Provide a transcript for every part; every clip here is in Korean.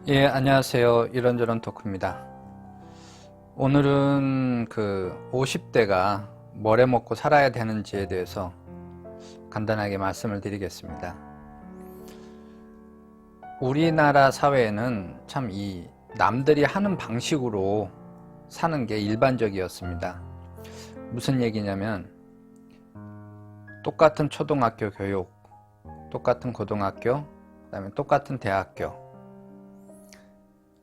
예, 안녕하세요. 이런저런 토크입니다. 오늘은 50대가 뭘 해먹고 살아야 되는지에 대해서 간단하게 말씀을 드리겠습니다. 우리나라 사회에는 참 남들이 하는 방식으로 사는 게 일반적이었습니다. 무슨 얘기냐면, 똑같은 초등학교 교육, 똑같은 고등학교, 그다음에 똑같은 대학교,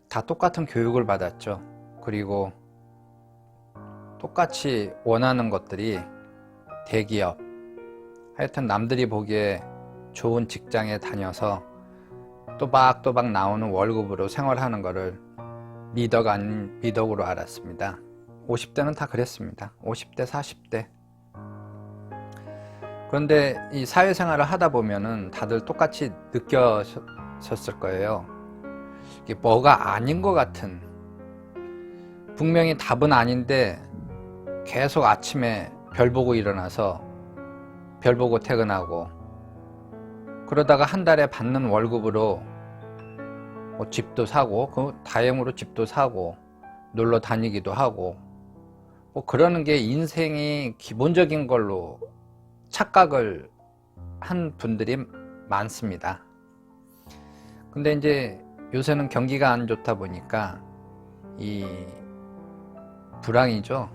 다 똑같은 교육을 받았죠. 그리고 똑같이 원하는 것들이 대기업, 하여튼 남들이 보기에 좋은 직장에 다녀서 또박또박 나오는 월급으로 생활하는 것을 미덕 아닌 미덕으로 알았습니다. 50대는 다 그랬습니다. 50대, 40대. 그런데 이 사회생활을 하다 보면은 다들 똑같이 느껴졌을 거예요. 이게 뭐가 아닌 것 같은, 분명히 답은 아닌데 계속 아침에 별 보고 일어나서 별 보고 퇴근하고, 그러다가 한 달에 받는 월급으로 뭐 집도 사고, 다행으로 집도 사고, 놀러 다니기도 하고, 뭐 그러는 게 인생이 기본적인 걸로 착각을 한 분들이 많습니다. 근데 이제 요새는 경기가 안 좋다 보니까 이 불황이죠.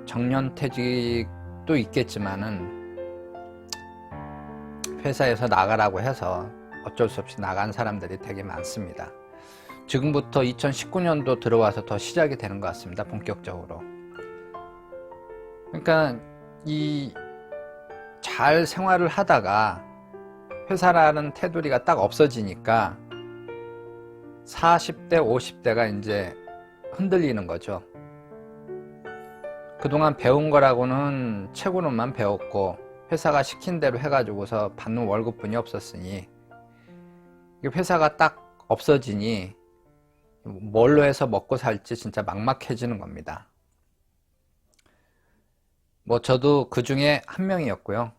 정년퇴직도 있겠지만은 회사에서 나가라고 해서 어쩔 수 없이 나간 사람들이 되게 많습니다. 지금부터 2019년도 들어와서 더 시작이 되는 것 같습니다. 본격적으로. 그러니까 잘 생활을 하다가 회사라는 테두리가 딱 없어지니까 40대, 50대가 이제 흔들리는 거죠. 그동안 배운 거라고는 책으로만 배웠고 회사가 시킨 대로 해가지고서 받는 월급뿐이 없었으니, 회사가 딱 없어지니 뭘로 해서 먹고 살지 진짜 막막해지는 겁니다. 뭐 저도 그 중에 한 명이었고요.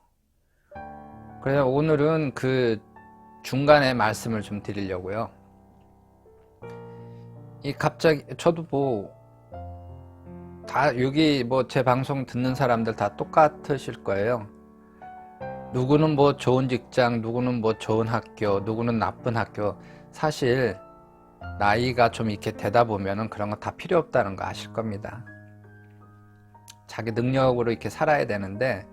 그래서 오늘은 그 중간에 말씀을 좀 드리려고요. 갑자기 저도 여기 제 방송 듣는 사람들 다 똑같으실 거예요. 누구는 좋은 직장, 누구는 좋은 학교, 누구는 나쁜 학교. 사실 나이가 좀 이렇게 되다 보면은 그런 거 다 필요 없다는 거 아실 겁니다. 자기 능력으로 이렇게 살아야 되는데,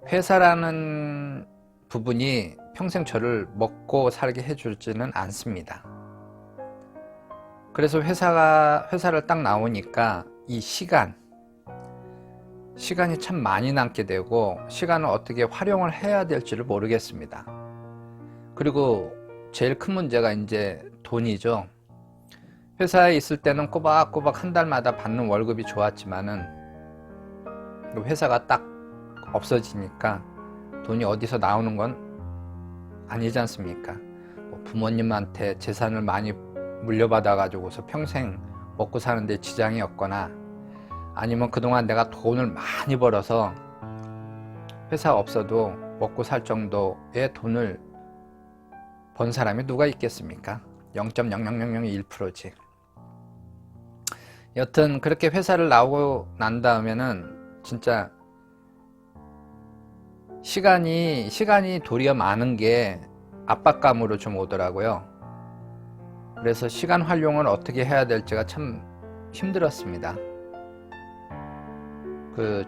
회사라는 부분이 평생 저를 먹고 살게 해주지는 않습니다. 그래서 회사를 딱 나오니까 이 시간이 참 많이 남게 되고, 시간을 어떻게 활용을 해야 될지를 모르겠습니다. 그리고 제일 큰 문제가 이제 돈이죠. 회사에 있을 때는 꼬박꼬박 한 달마다 받는 월급이 좋았지만은 회사가 딱 없어지니까 돈이 어디서 나오는 건 아니지 않습니까? 부모님한테 재산을 많이 물려받아 가지고서 평생 먹고 사는데 지장이 없거나, 아니면 그동안 내가 돈을 많이 벌어서 회사 없어도 먹고 살 정도의 돈을 번 사람이 누가 있겠습니까? 0.00001%지. 여튼 그렇게 회사를 나오고 난 다음에는 진짜 시간이 도리어 많은 게 압박감으로 좀 오더라고요. 그래서 시간 활용을 어떻게 해야 될지가 참 힘들었습니다.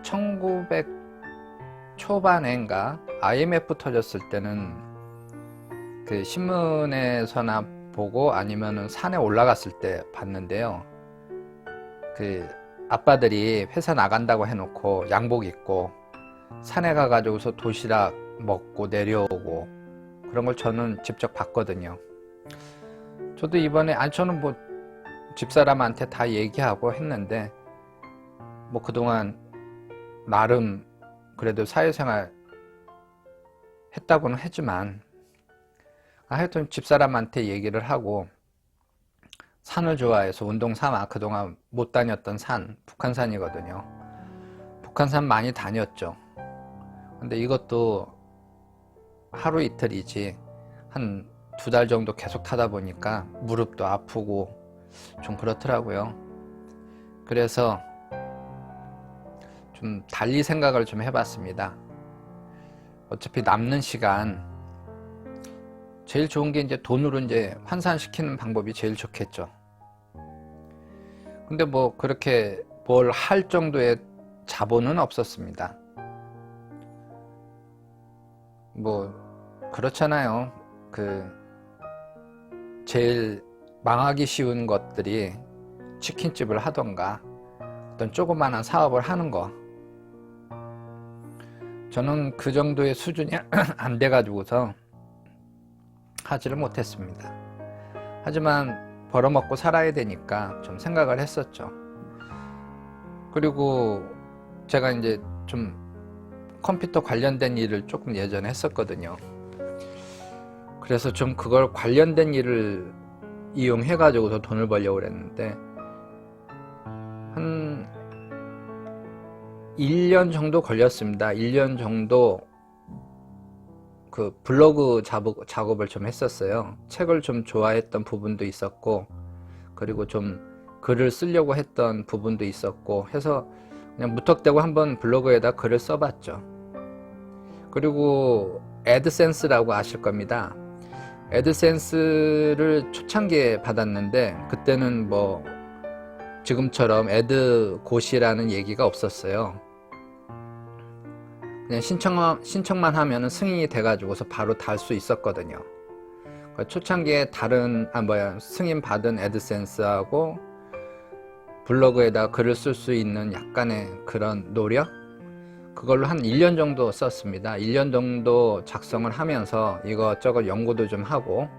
1900 초반인가 IMF 터졌을 때는 신문에서나 보고 아니면은 산에 올라갔을 때 봤는데요. 아빠들이 회사 나간다고 해놓고 양복 입고 산에 가가지고서 도시락 먹고 내려오고, 그런 걸 저는 직접 봤거든요. 저도 이번에, 저는 집사람한테 다 얘기하고 했는데, 그동안 나름 그래도 사회생활 했다고는 했지만, 하여튼 집사람한테 얘기를 하고, 산을 좋아해서 운동 삼아 그동안 못 다녔던 산, 북한산이거든요. 북한산 많이 다녔죠. 근데 이것도 하루 이틀이지 한 2달 정도 계속 타다 보니까 무릎도 아프고 좀 그렇더라고요. 그래서 좀 달리 생각을 좀 해봤습니다. 어차피 남는 시간 제일 좋은 게 이제 돈으로 이제 환산시키는 방법이 제일 좋겠죠. 근데 뭐 그렇게 뭘 할 정도의 자본은 없었습니다. 뭐 그렇잖아요. 제일 망하기 쉬운 것들이 치킨집을 하던가 어떤 조그마한 사업을 하는 거. 저는 그 정도의 수준이 안 돼가지고서 하지를 못했습니다. 하지만 벌어먹고 살아야 되니까 좀 생각을 했었죠. 그리고 제가 이제 좀 컴퓨터 관련된 일을 조금 예전에 했었거든요. 그래서 좀 그걸 관련된 일을 이용해 가지고서 돈을 벌려고 그랬는데 한 1년 정도 걸렸습니다. 1년 정도 그 블로그 작업을 좀 했었어요. 책을 좀 좋아했던 부분도 있었고, 그리고 좀 글을 쓰려고 했던 부분도 있었고 해서 그냥 무턱대고 한번 블로그에다 글을 써봤죠. 그리고 애드센스라고 아실 겁니다. 애드센스를 초창기에 받았는데 그때는 뭐 지금처럼 애드고시라는 얘기가 없었어요. 그냥 신청만 하면은 승인이 돼가지고서 바로 달 수 있었거든요. 초창기에 승인 받은 애드센스하고 블로그에다 글을 쓸 수 있는 약간의 그런 노력? 그걸로 한 1년 정도 썼습니다. 1년 정도 작성을 하면서 이것저것 연구도 좀 하고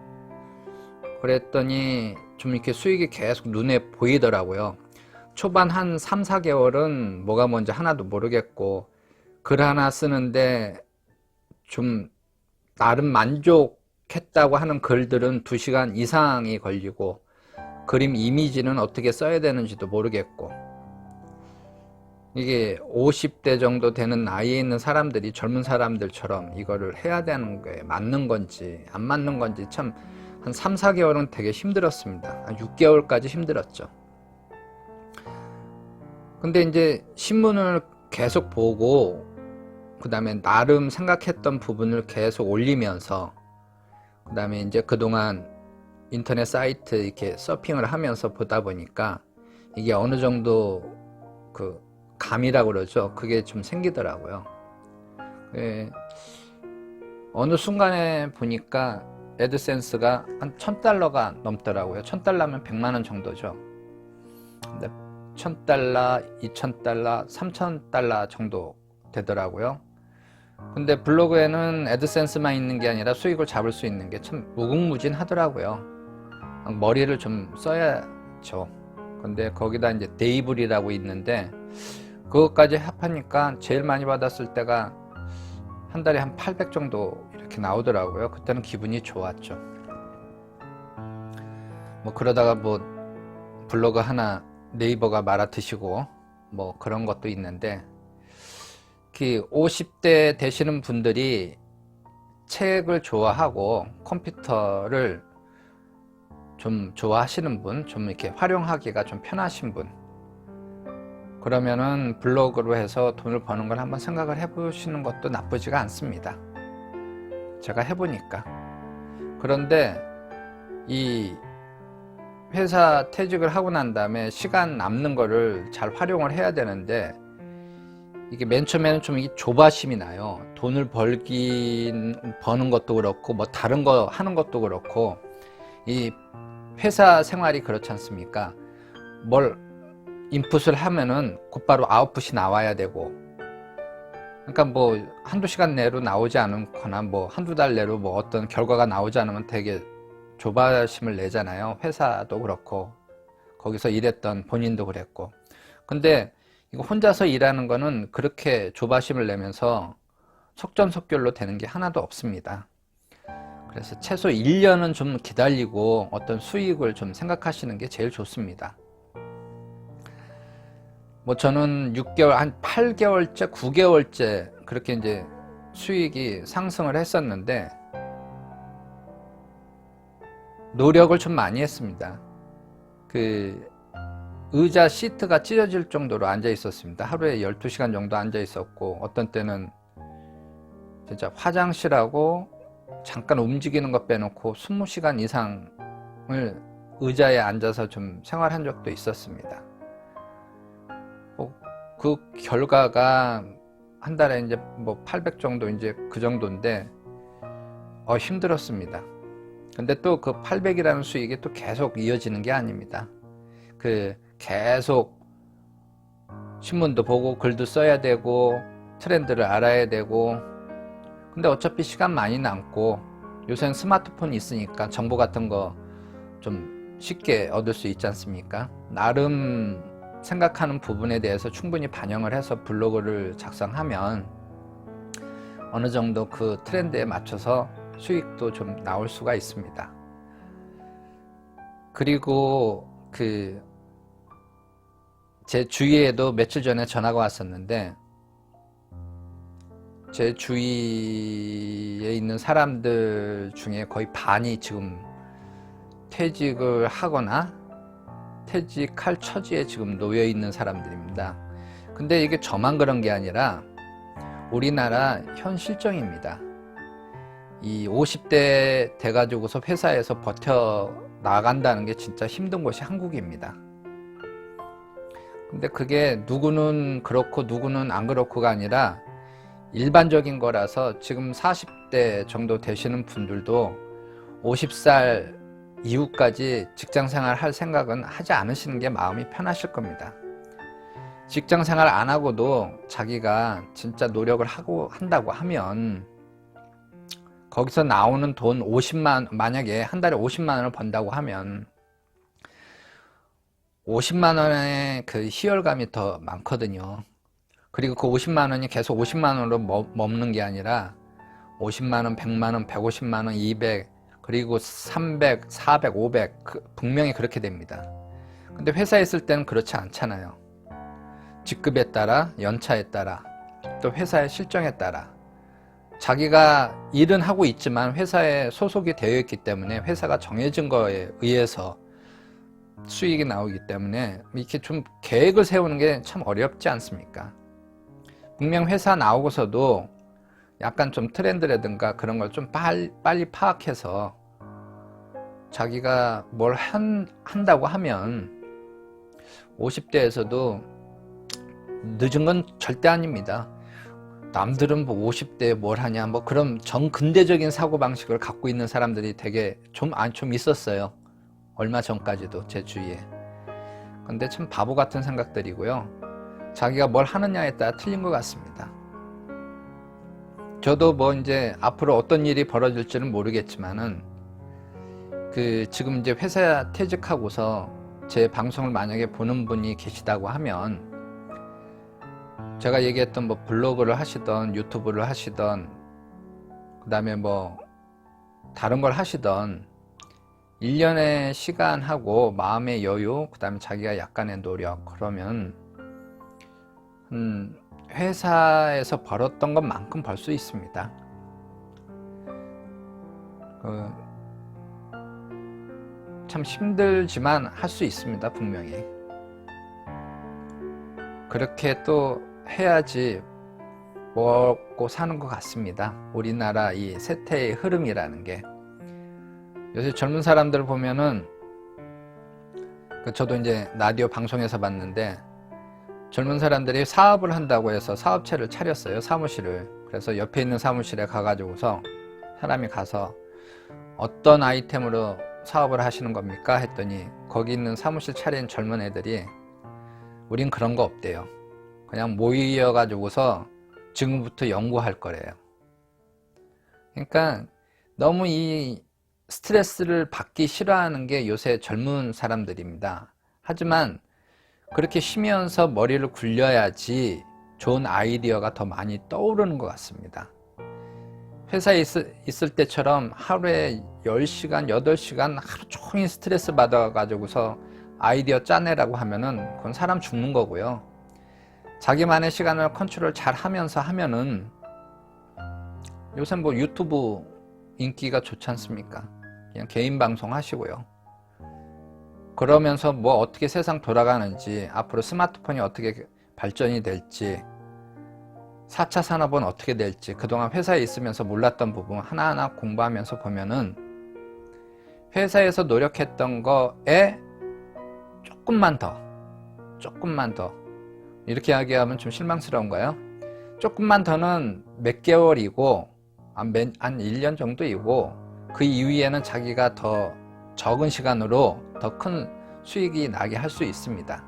그랬더니 좀 이렇게 수익이 계속 눈에 보이더라고요. 초반 한 3, 4개월은 뭐가 뭔지 하나도 모르겠고 글 하나 쓰는데 좀 나름 만족했다고 하는 글들은 2시간 이상이 걸리고 그림 이미지는 어떻게 써야 되는지도 모르겠고 이게 50대 정도 되는 나이에 있는 사람들이 젊은 사람들처럼 이거를 해야 되는 게 맞는 건지 안 맞는 건지 참 한 3, 4개월은 되게 힘들었습니다. 한 6개월까지 힘들었죠. 근데 이제 신문을 계속 보고 그 다음에 나름 생각했던 부분을 계속 올리면서 그 다음에 이제 그동안 인터넷 사이트 이렇게 서핑을 하면서 보다 보니까 이게 어느 정도 그 감이라고 그러죠. 그게 좀 생기더라고요. 어느 순간에 보니까 애드센스가 한 $1000가 넘더라고요. $1000면 100만원 정도죠. 근데 $1000, $2000, $3000 정도 되더라고요. 근데 블로그에는 애드센스만 있는 게 아니라 수익을 잡을 수 있는 게 참 무궁무진하더라고요. 머리를 좀 써야죠. 근데 거기다 이제 데이블이라고 있는데 그것까지 합하니까 제일 많이 받았을 때가 한 달에 한 800 정도 이렇게 나오더라고요. 그때는 기분이 좋았죠. 뭐 그러다가 뭐 블로그 하나 네이버가 말아드시고 뭐 그런 것도 있는데 50대 되시는 분들이 책을 좋아하고 컴퓨터를 좀 좋아하시는 분, 좀 이렇게 활용하기가 좀 편하신 분, 그러면은 블로그로 해서 돈을 버는 걸 한번 생각을 해보시는 것도 나쁘지가 않습니다. 제가 해보니까. 그런데 이 회사 퇴직을 하고 난 다음에 시간 남는 거를 잘 활용을 해야 되는데 이게 맨 처음에는 좀 이게 조바심이 나요. 돈을 버는 것도 그렇고 뭐 다른 거 하는 것도 그렇고 이 회사 생활이 그렇지 않습니까? 뭘 인풋을 하면은 곧바로 아웃풋이 나와야 되고 그러니까 뭐 한두 시간 내로 나오지 않거나 뭐 한두 달 내로 뭐 어떤 결과가 나오지 않으면 되게 조바심을 내잖아요. 회사도 그렇고 거기서 일했던 본인도 그랬고. 근데 이거 혼자서 일하는 거는 그렇게 조바심을 내면서 속전속결로 되는 게 하나도 없습니다. 그래서 최소 1년은 좀 기다리고 어떤 수익을 좀 생각하시는 게 제일 좋습니다. 뭐 저는 6개월, 한 8개월째, 9개월째 그렇게 이제 수익이 상승을 했었는데 노력을 좀 많이 했습니다. 그 의자 시트가 찢어질 정도로 앉아 있었습니다. 하루에 12시간 정도 앉아 있었고, 어떤 때는 진짜 화장실하고 잠깐 움직이는 것 빼놓고 20시간 이상을 의자에 앉아서 좀 생활한 적도 있었습니다. 그 결과가 한 달에 이제 뭐 800 정도, 이제 그 정도인데 힘들었습니다. 근데 또 그 800이라는 수익이 또 계속 이어지는 게 아닙니다. 계속 신문도 보고 글도 써야 되고 트렌드를 알아야 되고, 근데 어차피 시간 많이 남고 요새는 스마트폰이 있으니까 정보 같은 거 좀 쉽게 얻을 수 있지 않습니까? 나름 생각하는 부분에 대해서 충분히 반영을 해서 블로그를 작성하면 어느 정도 그 트렌드에 맞춰서 수익도 좀 나올 수가 있습니다. 그리고 제 주위에도 며칠 전에 전화가 왔었는데, 제 주위에 있는 사람들 중에 거의 반이 지금 퇴직을 하거나 퇴직할 처지에 지금 놓여 있는 사람들입니다. 근데 이게 저만 그런 게 아니라 우리나라 현 실정입니다. 이 50대 돼가지고서 회사에서 버텨 나간다는 게 진짜 힘든 곳이 한국입니다. 근데 그게 누구는 그렇고 누구는 안 그렇고가 아니라 일반적인 거라서, 지금 40대 정도 되시는 분들도 50살 이후까지 직장생활 할 생각은 하지 않으시는 게 마음이 편하실 겁니다. 직장생활 안 하고도 자기가 진짜 노력을 한다고 하면 거기서 나오는 돈 50만, 만약에 한 달에 50만 원을 번다고 하면 50만 원의 그 희열감이 더 많거든요. 그리고 그 50만 원이 계속 50만 원으로 머무는 게 아니라 50만 원, 100만 원, 150만 원, 200, 그리고 300, 400, 500, 분명히 그렇게 됩니다. 근데 회사에 있을 때는 그렇지 않잖아요. 직급에 따라, 연차에 따라, 또 회사의 실정에 따라 자기가 일은 하고 있지만 회사에 소속이 되어 있기 때문에 회사가 정해진 거에 의해서 수익이 나오기 때문에 이렇게 좀 계획을 세우는 게 참 어렵지 않습니까? 분명 회사 나오고서도 약간 좀 트렌드라든가 그런 걸 좀 빨리 파악해서 자기가 뭘 한다고 하면 50대에서도 늦은 건 절대 아닙니다. 남들은 뭐 50대에 뭘 하냐, 뭐 그런 정근대적인 사고방식을 갖고 있는 사람들이 되게 좀 있었어요. 얼마 전까지도 제 주위에. 근데 참 바보 같은 생각들이고요. 자기가 뭘 하느냐에 따라 틀린 것 같습니다. 저도 뭐 이제 앞으로 어떤 일이 벌어질지는 모르겠지만은 지금 이제 회사 퇴직하고서 제 방송을 만약에 보는 분이 계시다고 하면, 제가 얘기했던 뭐 블로그를 하시던 유튜브를 하시던 그 다음에 뭐 다른 걸 하시던 1년의 시간하고 마음의 여유, 그 다음에 자기가 약간의 노력, 그러면 회사에서 벌었던 것만큼 벌 수 있습니다. 참 힘들지만 할 수 있습니다. 분명히. 그렇게 또 해야지 먹고 사는 것 같습니다. 우리나라 이 세태의 흐름이라는 게. 요새 젊은 사람들 보면은, 저도 이제 라디오 방송에서 봤는데, 젊은 사람들이 사업을 한다고 해서 사업체를 차렸어요. 사무실을. 그래서 옆에 있는 사무실에 가가지고서 사람이 가서 어떤 아이템으로 사업을 하시는 겁니까? 했더니 거기 있는 사무실 차린 젊은 애들이 우린 그런 거 없대요. 그냥 모여가지고서 지금부터 연구할 거래요. 그러니까 너무 이 스트레스를 받기 싫어하는 게 요새 젊은 사람들입니다. 하지만 그렇게 쉬면서 머리를 굴려야지 좋은 아이디어가 더 많이 떠오르는 것 같습니다. 회사에 있을 때처럼 하루에 10시간, 8시간 하루 종일 스트레스 받아가지고서 아이디어 짜내라고 하면은 그건 사람 죽는 거고요. 자기만의 시간을 컨트롤 잘 하면서 하면은, 요새 뭐 유튜브 인기가 좋지 않습니까? 그냥 개인 방송 하시고요. 그러면서 뭐 어떻게 세상 돌아가는지, 앞으로 스마트폰이 어떻게 발전이 될지, 4차 산업은 어떻게 될지, 그동안 회사에 있으면서 몰랐던 부분 하나하나 공부하면서 보면은 회사에서 노력했던 거에 조금만 더 이렇게 이야기하면 좀 실망스러운가요? 조금만 더는 몇 개월이고 한 1년 정도이고, 그 이후에는 자기가 더 적은 시간으로 더 큰 수익이 나게 할 수 있습니다.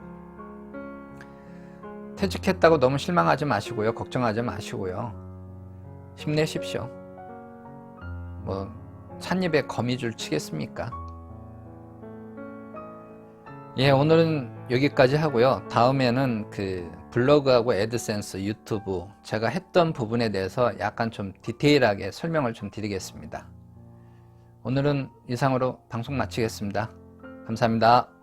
퇴직했다고 너무 실망하지 마시고요. 걱정하지 마시고요. 힘내십시오. 뭐 찻잎에 거미줄 치겠습니까? 예, 오늘은 여기까지 하고요. 다음에는 그 블로그하고 애드센스, 유튜브 제가 했던 부분에 대해서 약간 좀 디테일하게 설명을 좀 드리겠습니다. 오늘은 이상으로 방송 마치겠습니다. 감사합니다.